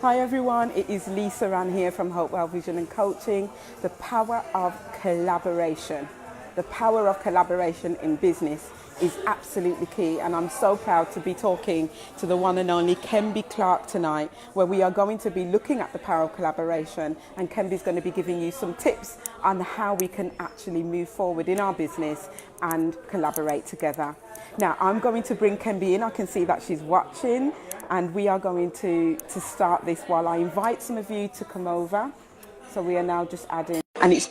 Hi everyone, it is Lisa Rann here from Hopewell Vision and Coaching. The power of collaboration. The power of collaboration in business is absolutely key, and I'm so proud to be talking to the one and only Khembe Clarke tonight, where we are going to be looking at the power of collaboration, and Khembe is going to be giving you some tips on how we can actually move forward in our business and collaborate together. Now, I'm going to bring Khembe in. I can see that she's watching, and we are going to start this while I invite some of you to come over. So we are now just adding, and it's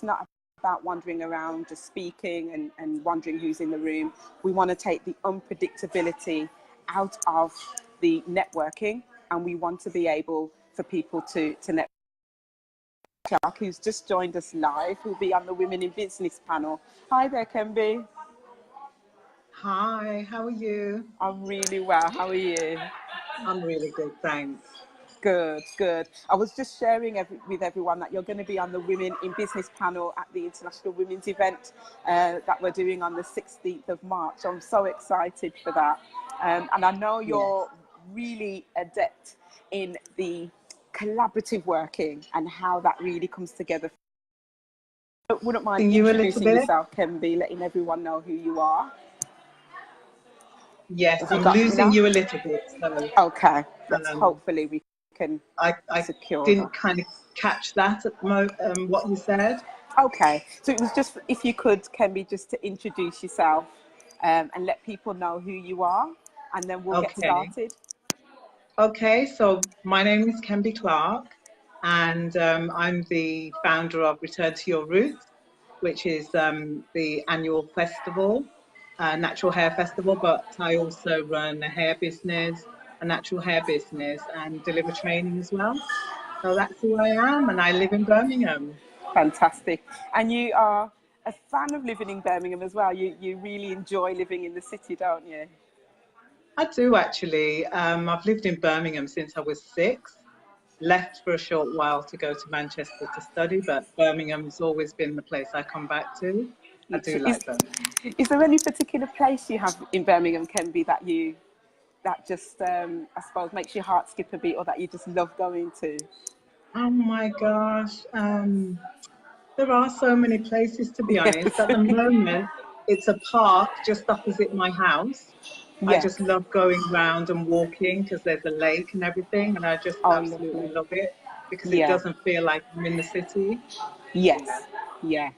not about wandering around just speaking and wondering who's in the room. We want to take the unpredictability out of the networking, and we want to be able for people to network. Clarke, who's just joined us live, who'll be on the Women in Business panel. Hi there, Khembe. Hi, how are you? I'm really well. How are you? I'm really good, thanks. Good, good. I was just sharing with everyone that you're going to be on the Women in Business panel at the International Women's event that we're doing on the 16th of March. I'm so excited for that. And I know you're really adept in the collaborative working and how that really comes together. I wouldn't mind introducing yourself, Khembe, letting everyone know who you are. Yes, I'm losing you a little bit. So, okay, hopefully we can secure. I didn't kind of catch that at what you said. Okay, so it was just if you could, Khembe, just to introduce yourself and let people know who you are, and then we'll get started. Okay, so my name is Khembe Clarke, and I'm the founder of Return to Your Roots, which is the annual festival, natural hair festival, but I also run a hair business, a natural hair business, and deliver training as well. So that's who I am, and I live in Birmingham. Fantastic. And you are a fan of living in Birmingham as well. You really enjoy living in the city, don't you? I do actually. I've lived in Birmingham since I was 6. Left for a short while to go to Manchester to study, but Birmingham's always been the place I come back to. I do like Birmingham. Is there any particular place you have in Birmingham, Khembe, that just, I suppose, makes your heart skip a beat, or that you just love going to? Oh my gosh. There are so many places, to be honest. At the moment, it's a park just opposite my house. I just love going around and walking because there's a lake and everything, and I just absolutely love it because it doesn't feel like I'm in the city. Yes, yeah,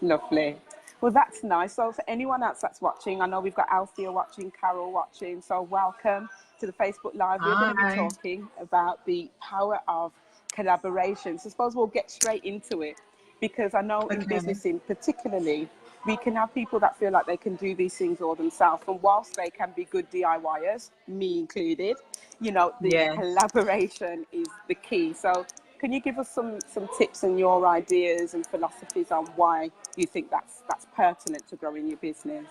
lovely. Well, that's nice. So for anyone else that's watching, I know we've got Althea watching, Carol watching, so welcome to the Facebook Live. We're going to be talking about the power of collaboration. So I suppose we'll get straight into it, because I know in business particularly, we can have people that feel like they can do these things all themselves. And whilst they can be good DIYers, me included, you know, the collaboration is the key. So can you give us some tips and your ideas and philosophies on why you think that's pertinent to growing your business?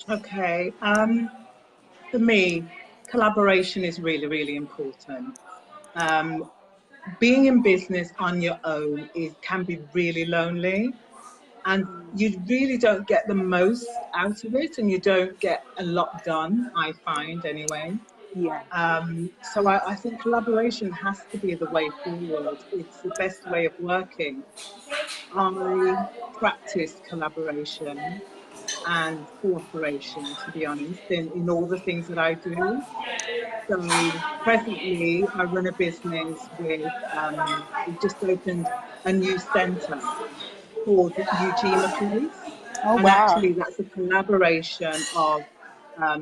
Okay. For me, collaboration is really, really important. Being in business on your own can be really lonely, and you really don't get the most out of it, and you don't get a lot done, I find anyway. So I think collaboration has to be the way forward. It's the best way of working. I practice collaboration and cooperation, to be honest, in all the things that I do. So presently, I run a business with, we've just opened a new centre called Eugenia Place. And actually, that's a collaboration of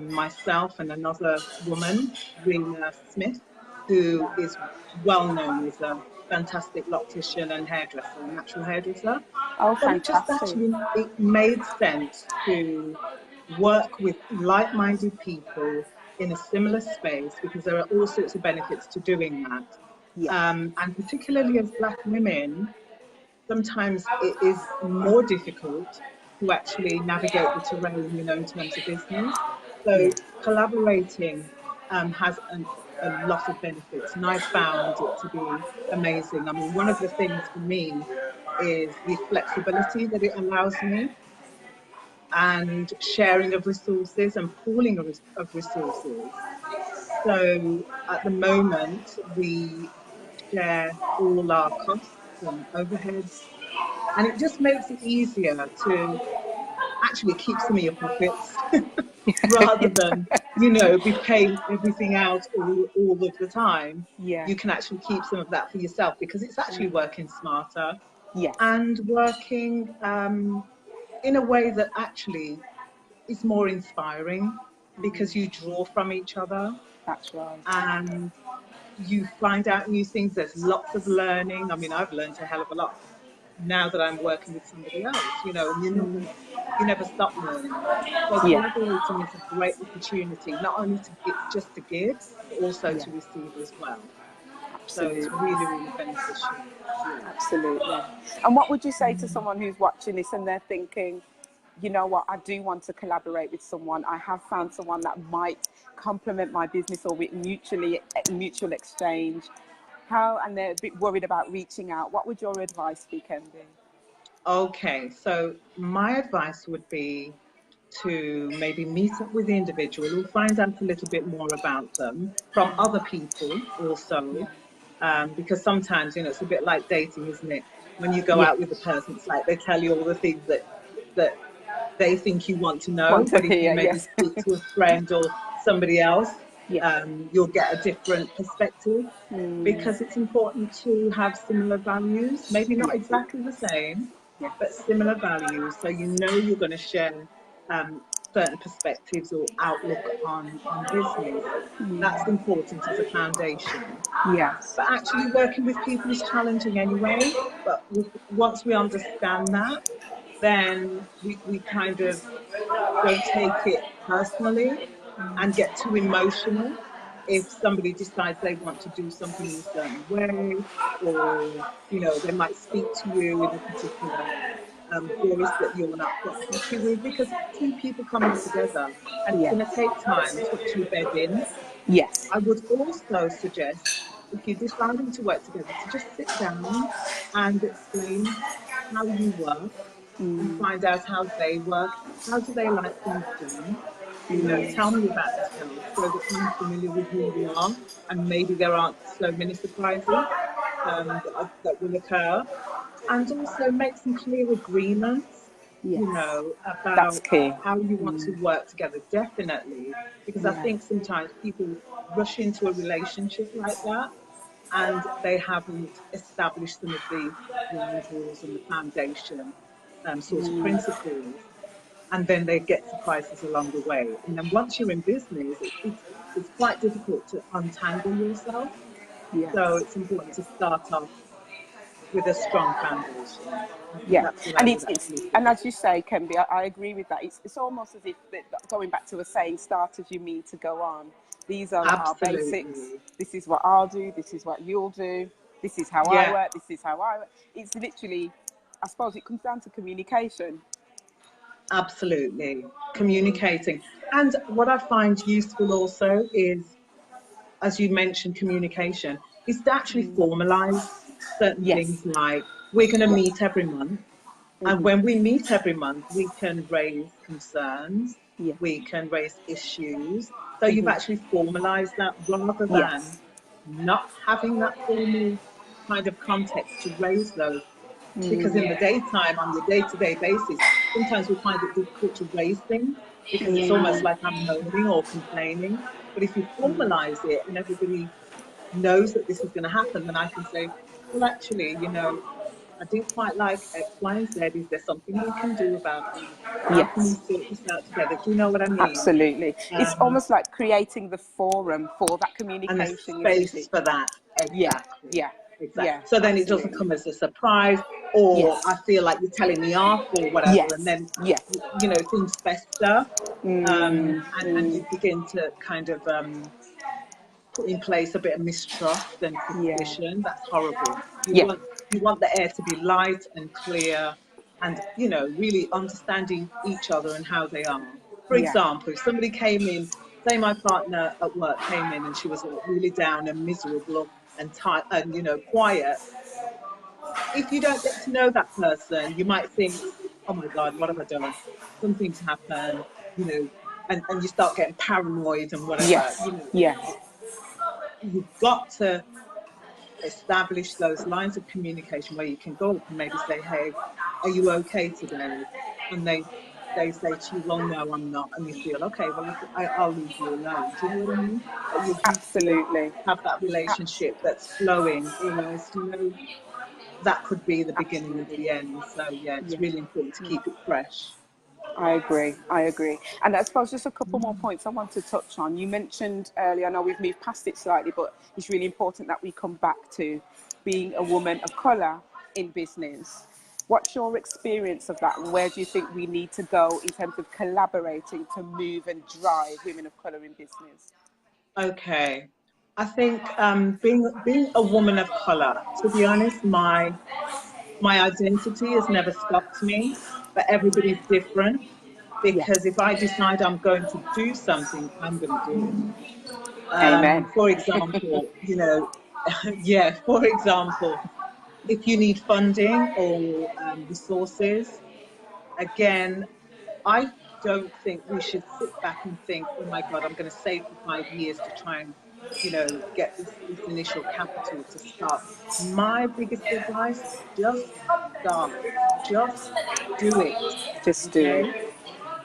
myself and another woman, Rena Smith, who is well known as a fantastic loctician and hairdresser, natural hairdresser. So it made sense to work with like-minded people in a similar space, because there are all sorts of benefits to doing that. And particularly as Black women, sometimes it is more difficult to actually navigate the terrain, you know, in terms of business. So collaborating has a lot of benefits, and I've found it to be amazing. I mean, one of the things for me is the flexibility that it allows me. and sharing of resources and pooling of resources. So at the moment, we share all our costs and overheads, and it just makes it easier to actually keep some of your pockets rather than, be paying everything out all of the time. Yeah. You can actually keep some of that for yourself because it's actually working smarter Yes. and working in a way that actually is more inspiring because you draw from each other That's right. and you find out new things. There's lots of learning. I mean, I've learned a hell of a lot now that I'm working with somebody else, and you never stop learning. So Yeah. collaborating is a great opportunity, not only just to give, but also Yeah. to receive as well. So it's Absolutely. really, really beneficial. Yeah. Absolutely. And what would you say to someone who's watching this and they're thinking, you know what, I do want to collaborate with someone. I have found someone that might complement my business or with mutual exchange. And they're a bit worried about reaching out. What would your advice be, Khembe? Okay, so my advice would be to maybe meet up with the individual or find out a little bit more about them from other people also. Because sometimes, it's a bit like dating, isn't it? When you go Yeah. out with a person, it's like they tell you all the things that they think you want to Want know. to But if you hear, maybe yes. speak to a friend or somebody else, Yeah. you'll get a different perspective because it's important to have similar values, maybe not Yes. exactly the same, but Yes. similar values. So you're going to share um, certain perspectives or outlook on business. That's important as a foundation. Yes. But actually working with people is challenging anyway. But once we understand that, then we kind of don't take it personally and get too emotional if somebody decides they want to do something in a certain way, or they might speak to you in a particular voice that you're not happy with, because it's two people coming together and it's going to Yes. take time to actually bed in. Yes. I would also suggest, if you're deciding to work together, to just sit down and explain how you work and find out how they work. How do they like things done? Tell me about yourself so that I'm familiar with who you are, and maybe there aren't so many surprises that will occur. And also make some clear agreements, Yes. That's about key. how you want to work together, definitely. Because I Yeah. think sometimes people rush into a relationship like that and they haven't established some of the ground rules and the foundation sort of principles, and then they get surprises along the way. And then once you're in business, it's quite difficult to untangle yourself. So Yes. it's important to start off with a strong foundation. Yeah, That's what I and would actually and say. as you say, Kemby, I agree with that. It's almost as if going back to a saying, "Start as you mean to go on." These are our basics. Absolutely. This is what I'll do. This is what you'll do. This is how I Yeah, work. This is how I work. It's literally, I suppose, it comes down to communication. absolutely. Communicating. And what I find useful also is, as you mentioned, communication, is to actually formalize certain things, Yes. like we're going to Yeah. meet every month. And when we meet every month, we can raise concerns, Yeah. we can raise issues. So you've actually formalized that rather than Yes. not having that formal kind of context to raise those. Because in the daytime, on your day-to-day basis, sometimes we find it difficult to raise things because it's almost like I'm moaning or complaining. But if you formalize it and everybody knows that this is going to happen, then I can say, well, actually, I didn't quite like X, Y, and Z. Is there something we can do about that? How can we Yes. sort this out together? Do you know what I mean? Absolutely. It's Um, almost like creating the forum for that and the communication, isn't space it? for that. Yeah. Exactly. Yeah. Exactly. Yeah. So then it doesn't Absolutely. come as a surprise, or I Yes. feel like you're telling me off or whatever. And Yes. then, Yes. things fester, Mm, and mm, you begin to kind of put in place a bit of mistrust and yeah. suspicion. That's horrible. Yeah. You want the air to be light and clear, and really understanding each other and how they are. For Yeah. example, if somebody came in, say my partner at work came in and she was like really down and miserable and tight and quiet. If you don't get to know that person, you might think, oh my God, what have I done? Something's happened, you know, and you start getting paranoid and whatever, Yes, you know, yes, you've got to establish those lines of communication where you can go up and maybe say, hey, are you okay today? And they say to you, well, no, I'm not. And you feel, okay, well, I'll leave you alone. Do you know what I mean? But you need to absolutely. have that relationship that's flowing, or else, you know, that could be the beginning of the end. So, yeah, it's Yeah. really important to keep it fresh. I agree. I agree. And I suppose just a couple more points I want to touch on. You mentioned earlier, I know we've moved past it slightly, but it's really important that we come back to being a woman of colour in business. What's your experience of that? And where do you think we need to go in terms of collaborating to move and drive women of colour in business? Okay. I think being a woman of color, to be honest, my identity has never stopped me, but everybody's different. Yeah. Because if I decide I'm going to do something, I'm going to do it. Amen. For example, you know, yeah, for example, if you need funding or resources, again, I don't think we should sit back and think, oh my God, I'm going to save for 5 years to try and, you know, get this initial capital to start. My biggest advice, just start, just do it. Just do Okay, it.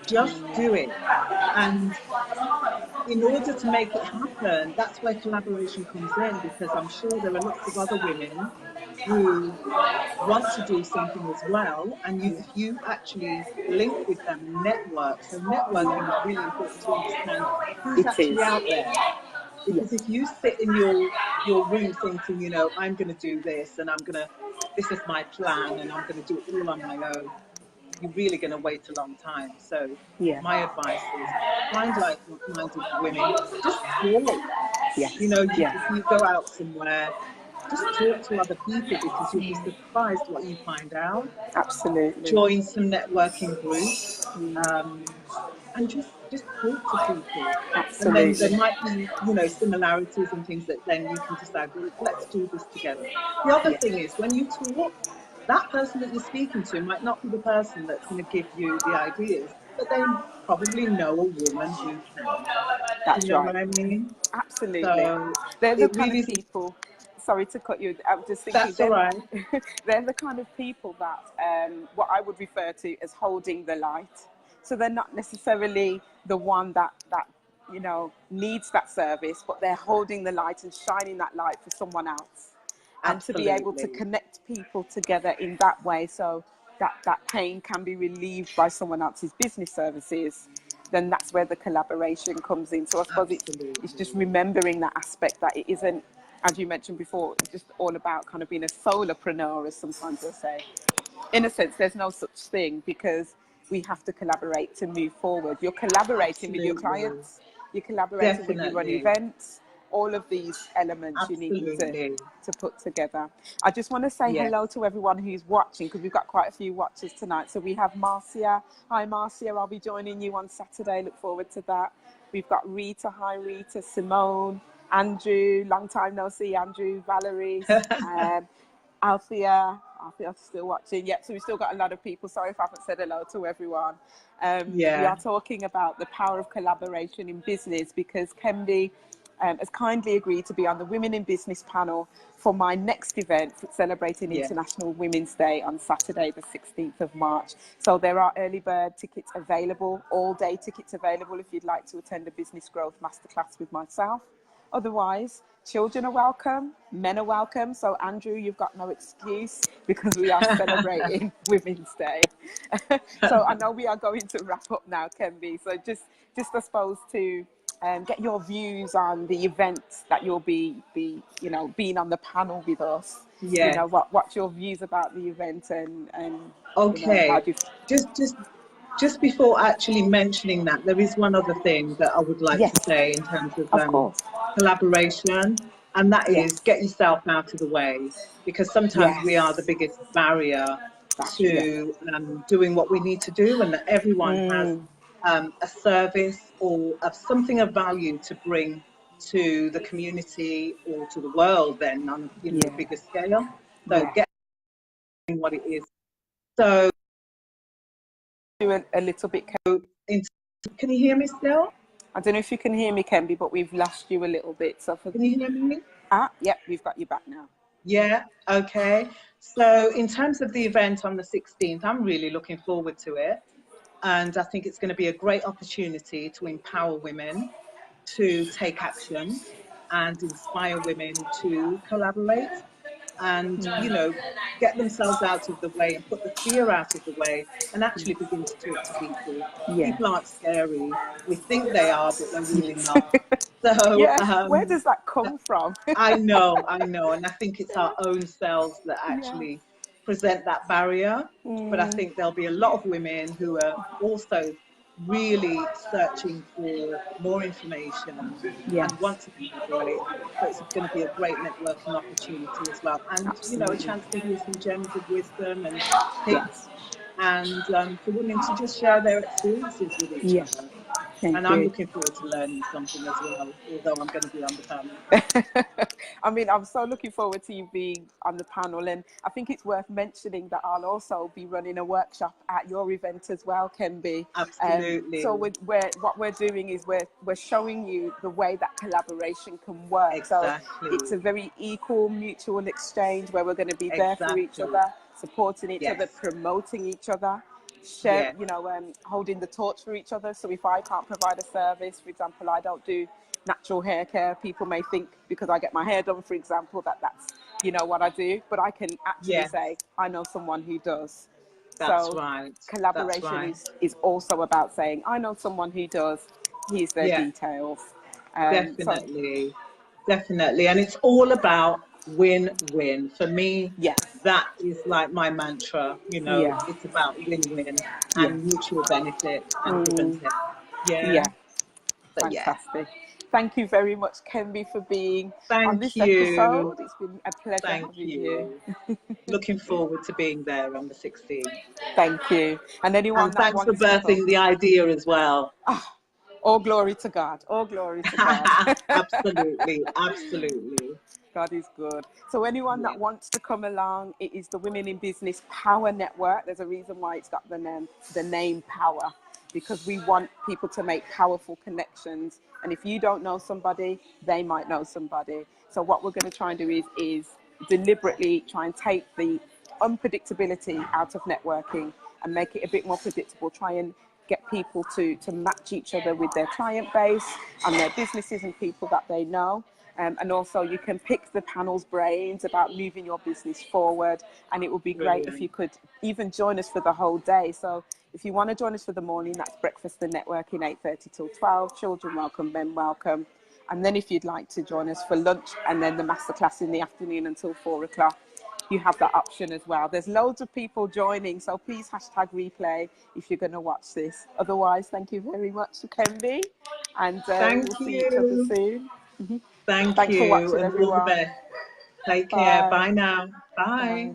just do it. And in order to make it happen, that's where collaboration comes in, because I'm sure there are lots of other women who want to do something as well. And if you actually link with them and network, so networking is really important to understand who's It actually is. out there. Because if Yes. you sit in your room thinking, you know, I'm going to do this and this is my plan and I'm going to do it all on my own, you're really going to wait a long time. So Yeah. my advice is find like-minded women, just talk. You Yes. know, if Yes. you go out somewhere, just talk to other people, because you'll be surprised what you find out. Absolutely. Join some networking groups, um, and just talk to people. And then there Absolutely. might be, you know, similarities and things that then you can decide, well, let's do this together. The other Yeah. thing is, when you talk, that person that you're speaking to might not be the person that's going to give you the ideas, but they probably know a woman who can. Do That's you know right. what I mean? Absolutely. So They're the it kind really of is, people, sorry to cut you, I'm just thinking that's all right. they're the kind of people that what I would refer to as holding the light. So they're not necessarily the one that you know needs that service, but they're holding the light and shining that light for someone else. And to be able to Absolutely. connect people together in that way, so that pain can be relieved by someone else's business services, then that's where the collaboration comes in. So I suppose it's just Absolutely. remembering that aspect, that it isn't, as you mentioned before, just all about kind of being a solopreneur, as sometimes they say. In a sense, there's no such thing, because we have to collaborate to move forward. You're collaborating with your Absolutely. clients, you're collaborating when you run Definitely. events, all of these elements you need Absolutely. to put together. I just want to say Yes. hello to everyone who's watching, because we've got quite a few watchers tonight. So we have Marcia. Hi, Marcia. I'll be joining you on Saturday. Look forward to that. We've got Rita. Hi, Rita. Simone. Andrew. Long time no see, Andrew. Valerie. Althea's still watching. Yep, so we've still got a lot of people. Sorry if I haven't said hello to everyone. We Yeah. are talking about the power of collaboration in business, because Khembe has kindly agreed to be on the Women in Business panel for my next event celebrating Yes. International Women's Day on Saturday, the 16th of March. So there are early bird tickets available, all day tickets available if you'd like to attend a business growth masterclass with myself. Otherwise, children are welcome, men are welcome. So Andrew, you've got no excuse, because we are celebrating Women's Day. So I know we are going to wrap up now, Khembe. So just I suppose to get your views on the event that you'll be you know, being on the panel with us. You Yes. know, what's your views about the event, and you know, how Okay. do you... Just just just before actually mentioning that, there is one other thing that I would like Yes, to say in terms of of course. collaboration, and that is Yes. get yourself out of the way, because sometimes we are the Yes. biggest barrier Yes. to doing what we need to do, and that everyone has a service or of something of value to bring to the community or to the world, then on a Yeah. bigger scale. So Yeah. get what it is. So You a little bit. Can you hear me still? I don't know if you can hear me, Khembe, but we've lost you a little bit. So Can you hear me? Yep, we've got you back now. Yeah, okay. So in terms of the event on the 16th, I'm really looking forward to it. And I think it's going to be a great opportunity to empower women to take action and inspire women to collaborate and, you know, get themselves out of the way and put the fear out of the way and actually begin to talk to people. Yeah. People aren't scary. We think they are, but they're really not. So, yeah, where does that come from? I know. And I think it's our own selves that actually present that barrier. But I think there'll be a lot of women who are also really searching for more information and want to collaborate. So it's going to be a great networking opportunity as well. And, you know, a chance to hear some gems of wisdom and tips and for women to just share their experiences with each other. And I'm looking forward to learning something as well, although I'm going to be on the panel. I mean, I'm so looking forward to you being on the panel. And I think it's worth mentioning that I'll also be running a workshop at your event as well, Khembe. Absolutely. So what we're doing is we're showing you the way that collaboration can work. Exactly. So it's a very equal, mutual exchange where we're going to be there for each other, supporting each other, promoting each other. Share, you know, holding the torch for each other. So if I can't provide a service, for example, I don't do natural hair care, people may think because I get my hair done, for example, that's, you know, what I do, but I can actually say, I know someone who does. That's so right. Collaboration is also about saying, I know someone who does, here's their details. Definitely. And it's all about win-win. For me, that is like my mantra, you know, it's about win-win and mutual benefit and give and take. Fantastic. Thank you very much, Khembe, for being on this episode. It's been a pleasure having you. Looking forward to being there on the 16th. Thank you. And anyone that thanks for birthing the idea as well. All glory to God. All glory to God. Absolutely. God is good. So anyone that wants to come along, it is the Women in Business Power Network. There's a reason why it's got the name Power, because we want people to make powerful connections. And if you don't know somebody, they might know somebody. So what we're going to try and do is deliberately try and take the unpredictability out of networking and make it a bit more predictable. Try and get people to match each other with their client base and their businesses and people that they know. And also you can pick the panel's brains about moving your business forward. And it would be great if you could even join us for the whole day. So if you want to join us for the morning, that's breakfast and networking, 8:30 till 12. Children welcome, men welcome. And then if you'd like to join us for lunch and then the masterclass in the afternoon until 4 o'clock, you have that option as well. There's loads of people joining, so please #replay if you're going to watch this. Otherwise, thank you very much, Khembe, and we'll see each other soon. Thanks for watching, and everyone. all the best. Take care. Bye now. Bye.